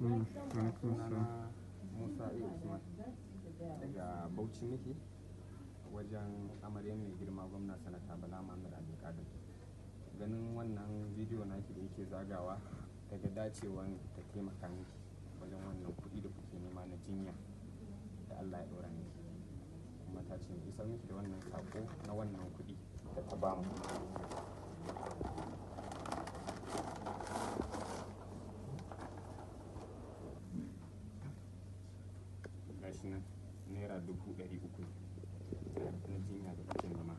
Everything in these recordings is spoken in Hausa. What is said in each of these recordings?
Sunana Musa A. Usman daga Bauchi nake wajen amaryar mai girma gwamna sanata Bala Muhammad Abdulkadir. Ganin wannan bidiyo naki da yake zagawa daga dacewan ta taimaka miki wajen wannan kuɗi da kuke nema na jinya da Allah ya ɗora miki, kuma ta ce isar miki da wannan sako na wannan kuɗi da ta bamu. Gashi nan naira 300,000 na jinya da kuke nema.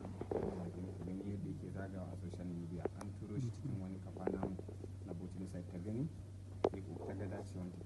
Gani yadda yake zagawa a social media, an turo shi cikin wani kafa namu na Bauchi da ta gani ta ga dacewan ta